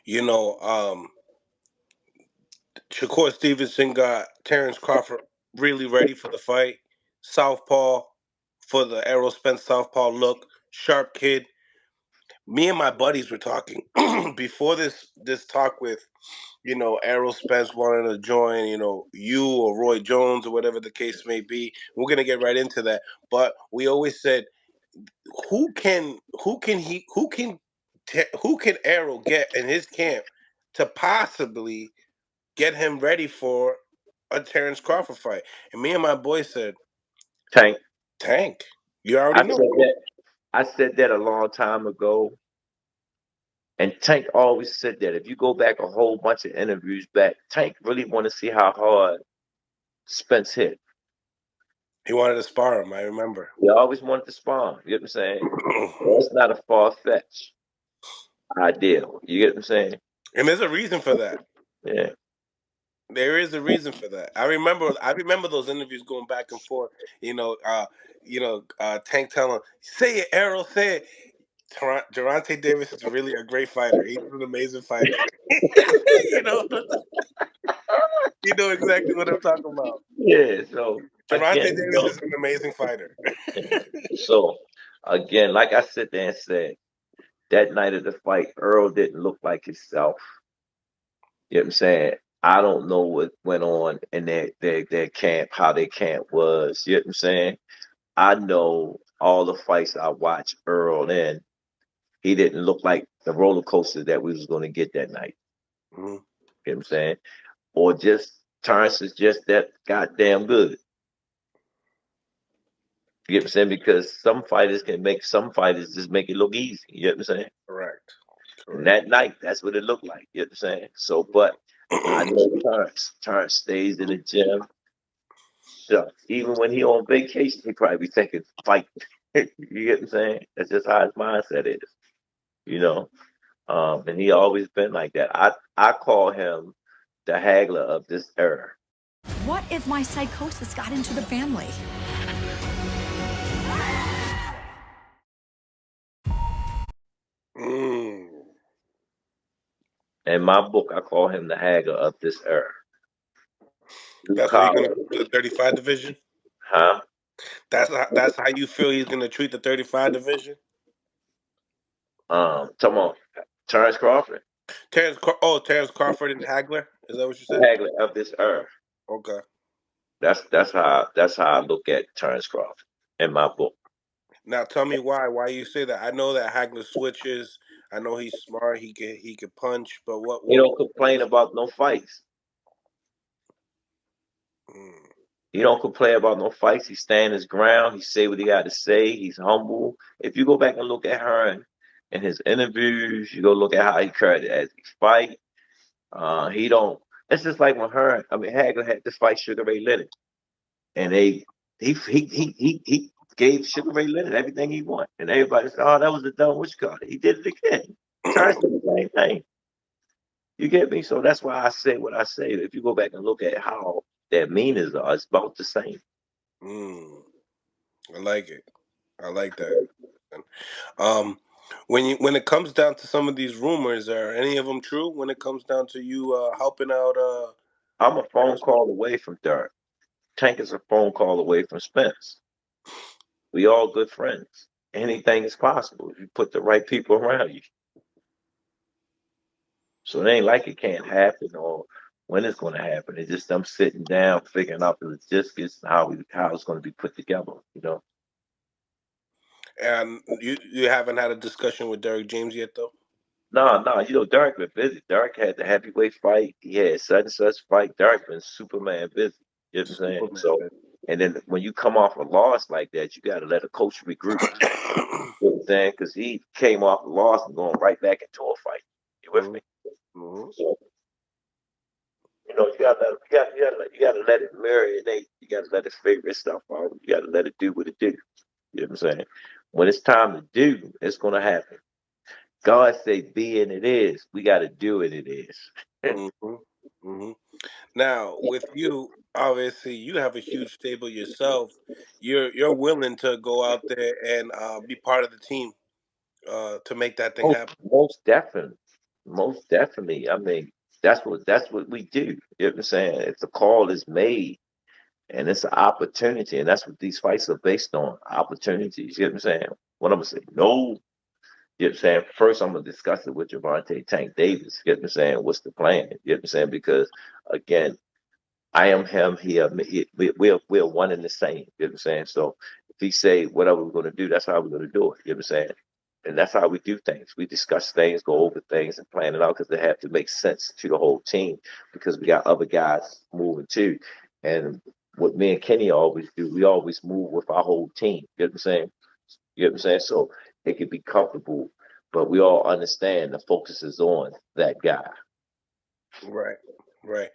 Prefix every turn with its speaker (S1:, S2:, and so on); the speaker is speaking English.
S1: You know, Shakur Stevenson got Terrence Crawford really ready for the fight. Southpaw for the Errol Spence Southpaw look. Sharp kid. Me and my buddies were talking before this talk with Errol Spence wanting to join, you or Roy Jones or whatever the case may be. We're gonna get right into that. But we always said, who can Errol get in his camp to possibly get him ready for a Terrence Crawford fight? And me and my boy said,
S2: Tank.
S1: Tank. You already
S2: I
S1: know.
S2: said that. I said that a long time ago, and Tank always said that. If you go back a whole bunch of interviews back, Tank really want to see how hard Spence hit.
S1: He wanted to spar him, I remember.
S2: He always wanted to spawn. You get what I'm saying? That's not a far fetched idea. You get what I'm saying?
S1: And there's a reason for that.
S2: Yeah.
S1: There is a reason for that. I remember those interviews going back and forth. Tank telling, say it, Errol, say it. Gervonta Davis is really a great fighter. He's an amazing fighter. you know, you know exactly what I'm talking about.
S2: Yeah. So
S1: Gervonta
S2: again,
S1: Davis is an amazing fighter.
S2: so again, like I sit there and said, that night of the fight, Earl didn't look like himself. You know what I'm saying? I don't know what went on in their camp, how their camp was. You know what I'm saying? I know all the fights I watched Earl in, he didn't look like the roller coaster that we was going to get that night.
S1: Mhm.
S2: You know what I'm saying? Or just Terrence is just that goddamn good. You get what I'm saying? Because some fighters can make some fighters just make it look easy. You know what I'm saying?
S1: Correct.
S2: And
S1: Correct.
S2: that night, that's what it looked like. You know what I'm saying? So, but I know Terrence. Terrence stays in the gym. So even when he on vacation, he probably be thinking fight. You get what I'm saying? That's just how his mindset is. You know? And he always been like that. I call him the haggler of this era.
S3: What if my psychosis got into the family?
S1: Mm.
S2: In my book, I call him the haggler of this era. Blue
S1: That's what he's gonna
S2: collar,
S1: do to the 35 division.
S2: huh?
S1: That's how you feel he's gonna treat the 35 division.
S2: Come on, Terrence Crawford,
S1: Terrence Crawford and Hagler. Is that what you
S2: the
S1: said?
S2: haggler of this era.
S1: Okay.
S2: That's how I look at Terrence Crawford in my book.
S1: Now tell me why. Why you say that? I know that Hagler switches. I know he's smart. He can punch. But what
S2: He
S1: what?
S2: don't complain about no fights.
S1: Mm,
S2: He don't complain about no fights. He stand his ground. He say what he got to say. He's humble. If you go back and look at Hearn in his interviews, you go look at how he carried it as he fight. He don't. It's just like when Hearn. I mean, Hagler had to fight Sugar Ray Leonard, and he gave Sugar Ray Leonard everything he wanted, and everybody said, "Oh, that was a dumb witch card." He did it again. Terrence did the same thing. You get me? So that's why I say what I say. If you go back and look at how their meanings are, it's about the same.
S1: mm, I like it. I like that. Um, when it comes down to some of these rumors, are any of them true? When it comes down to you helping out,
S2: I'm a phone call away from Dirk. Tank is a phone call away from Spence. We all good friends. Anything is possible if you put the right people around you. So it ain't like it can't happen or when it's going to happen. It's just them sitting down, figuring out the logistics, how it's going to be put together. You know,
S1: and you haven't had a discussion with Derek James yet, though.
S2: no, no. You know, Dirk been busy. Dirk had the heavyweight fight. He had such and such fight. Dirk been Superman busy. You know what I'm saying?
S1: Superman,
S2: So, and then when you come off a loss like that, you got to let a coach regroup. You know what I'm saying? Because he came off a loss and going right back into a fight. You with
S1: Mhm,
S2: me?
S1: mhm.
S2: So, you know, you gotta let it marinate. You gotta let it figure itself out. You gotta let it do what it do. You know what I'm saying? When it's time to do, it's gonna happen. God say be and it is. We gotta do it, it is.
S1: Mhm. Mhm. Now, with you, obviously, you have a huge stable yourself. You're willing to go out there and be part of the team to make that thing
S2: most,
S1: happen.
S2: most definitely. Most definitely. I mean, that's what we do. You know what I'm saying? If the call is made and it's an opportunity, and that's what these fights are based on, opportunities. You know what I'm saying? What I'm gonna say? No. You know what I'm saying? First, I'm gonna discuss it with Gervonta Tank Davis. You know what I'm saying? What's the plan? You know what I'm saying? Because again, I am him. We're one and the same. You know what I'm saying? So if he say whatever we're going to do, that's how we're going to do it. You know what I'm saying? And that's how we do things. We discuss things, go over things, and plan it out because they have to make sense to the whole team because we got other guys moving too. And what me and Kenny always do, we always move with our whole team. You know what I'm saying? You know what I'm saying? So it can be comfortable, but we all understand the focus is on that guy.
S1: Right. Right.